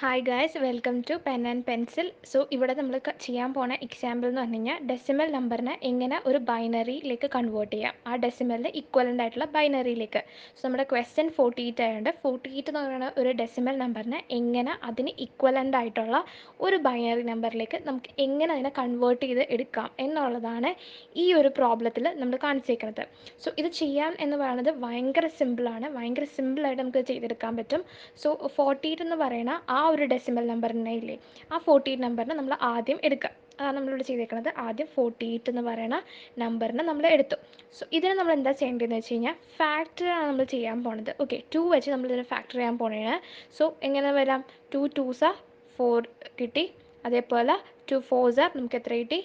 Hi guys, welcome to pen and pencil. So ഇവിടെ നമ്മൾ ചെയ്യാൻ പോണ എക്സാമ്പിൾ എന്ന് പറഞ്ഞു കഴിഞ്ഞാൽ ഡെസിമൽ നമ്പറിനെ എങ്ങനെ ഒരു ബൈനറിയിലേക്ക് കൺവേർട്ട് ചെയ്യാം, ആ ഡെസിമലിൻ്റെ ഇക്വലൻ്റ് ആയിട്ടുള്ള ബൈനറിയിലേക്ക്. സോ നമ്മുടെ ക്വസ്റ്റ്യൻ 48 ആയതുകൊണ്ട് 48 എന്ന് പറയുന്ന ഒരു ഡെസിമൽ നമ്പറിനെ എങ്ങനെ അതിന് ഇക്വലൻ്റ് ആയിട്ടുള്ള ഒരു ബൈനറി നമ്പറിലേക്ക് നമുക്ക് എങ്ങനെ അതിനെ കൺവേർട്ട് ചെയ്ത് എടുക്കാം എന്നുള്ളതാണ് ഈ ഒരു പ്രോബ്ലത്തിൽ നമ്മൾ കാണിച്ചേക്കുന്നത്. സോ ഇത് ചെയ്യാൻ എന്ന് പറയുന്നത് ഭയങ്കര സിമ്പിളായിട്ട് നമുക്ക് ചെയ്തെടുക്കാൻ പറ്റും. സോ 48 എന്ന് പറയുന്ന ആ ഒരു ഡെസിമൽ നമ്പറിനെ ഇല്ലേ, ആ 48 നമ്പറിനെ നമ്മൾ ആദ്യം എടുക്കുക. അതാണ് നമ്മളിവിടെ ചെയ്തേക്കുന്നത്. ആദ്യം 48 എന്ന് പറയുന്ന നമ്പറിനെ നമ്മൾ എടുത്തു. സോ ഇതിന് നമ്മൾ എന്താ ചെയ്യേണ്ടതെന്ന് വെച്ച് കഴിഞ്ഞാൽ ഫാക്ടറാണ് നമ്മൾ ചെയ്യാൻ പോണത്. ഓക്കെ, 2 വെച്ച് നമ്മളിതിനെ ഫാക്ടർ ചെയ്യാൻ പോണേണ്. സോ എങ്ങനെ വരാം? 2 2s 4 കിട്ടി. അതേപോലെ 2 4s നമുക്ക് എത്ര കിട്ടി?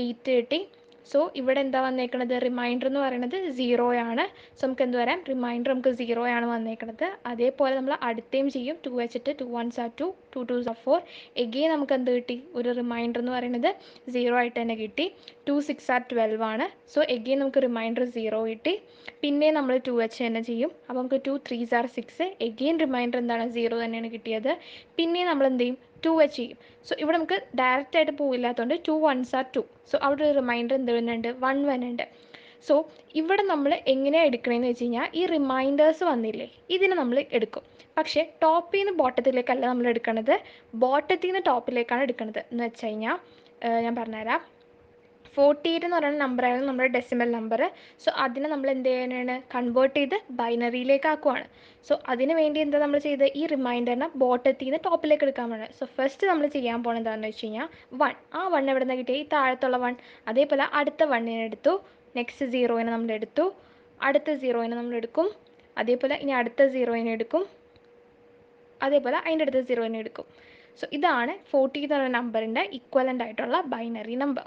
8 കിട്ടി. സോ ഇവിടെ എന്താ വന്നേക്കുന്നത്? റിമൈൻഡർ എന്ന് പറയുന്നത് 0 ആണ്. സോ നമുക്ക് എന്ത് വരാം? റിമൈൻഡർ നമുക്ക് 0 ആണ് വന്നേക്കുന്നത്. അതേപോലെ നമ്മൾ അടുത്തേയും ചെയ്യും. 2 വെച്ചിട്ട് 2 1s 2, 2 2s 4. എഗെയിൻ നമുക്ക് എന്ത് കിട്ടി? ഒരു റിമൈൻഡർ എന്ന് പറയുന്നത് 0 ആയിട്ട് തന്നെ കിട്ടി. 2 6 12 ആണ്. സോ എഗെയിൻ നമുക്ക് റിമൈൻഡർ 0 കിട്ടി. പിന്നെ നമ്മൾ 2 വെച്ച് തന്നെ ചെയ്യും. അപ്പോൾ നമുക്ക് 2 3s 6. എഗെയിൻ റിമൈൻഡർ എന്താണ്? 0 തന്നെയാണ് കിട്ടിയത്. പിന്നെ നമ്മൾ എന്ത് ചെയ്യും? 2 വെച്ച് ചെയ്യും. സോ ഇവിടെ നമുക്ക് ഡയറക്റ്റ് ആയിട്ട് പോയില്ലാത്തതുകൊണ്ട് 2 1s 2. സോ അവിടെ ഒരു റിമൈൻഡർ എന്ത് വരുന്നുണ്ട്? 1 വരുന്നുണ്ട്. സോ ഇവിടെ നമ്മൾ എങ്ങനെയാണ് എടുക്കണമെന്ന് വെച്ച് കഴിഞ്ഞാൽ ഈ റിമൈൻഡേഴ്സ് വന്നില്ലേ, ഇതിനെ നമ്മൾ എടുക്കും. പക്ഷേ ടോപ്പിൽ നിന്ന് ബോട്ടത്തിലേക്കല്ല നമ്മൾ എടുക്കുന്നത്, ബോട്ടത്തിൽ നിന്ന് ടോപ്പിലേക്കാണ് എടുക്കുന്നത്. എന്ന് വെച്ച് കഴിഞ്ഞാൽ ഞാൻ പറഞ്ഞുതരാം. 48 എന്ന് പറയുന്ന നമ്പറായിരുന്നു നമ്മുടെ ഡെസിമൽ നമ്പർ. സോ അതിനെ നമ്മൾ എന്ത് ചെയ്യാനാണ്? കൺവേർട്ട് ചെയ്ത് ബൈനറിയിലേക്ക് ആക്കുവാണ്. സോ അതിന് വേണ്ടി എന്താ നമ്മൾ ചെയ്തത്? ഈ റിമൈൻഡറിനെ ബോട്ടത്തിൽ നിന്ന് ടോപ്പിലേക്ക് എടുക്കാൻ വേണം. സോ ഫസ്റ്റ് നമ്മൾ ചെയ്യാൻ പോകുന്നത് എന്താണെന്ന് വെച്ച് കഴിഞ്ഞാൽ 1. ആ 1 എവിടെ നിന്ന് കിട്ടിയ? ഈ താഴത്തുള്ള 1. അതേപോലെ അടുത്ത 1 എടുത്തു. നെക്സ്റ്റ് 0 നമ്മൾ എടുത്തു. അടുത്ത 0 നമ്മൾ എടുക്കും. അതേപോലെ ഇനി അടുത്ത 0 എടുക്കും. അതേപോലെ അതിൻ്റെ അടുത്ത 0 എടുക്കും. സോ ഇതാണ് 40 എന്ന് പറയുന്ന നമ്പറിൻ്റെ ഇക്വലൻ്റ് ആയിട്ടുള്ള ബൈനറി നമ്പർ.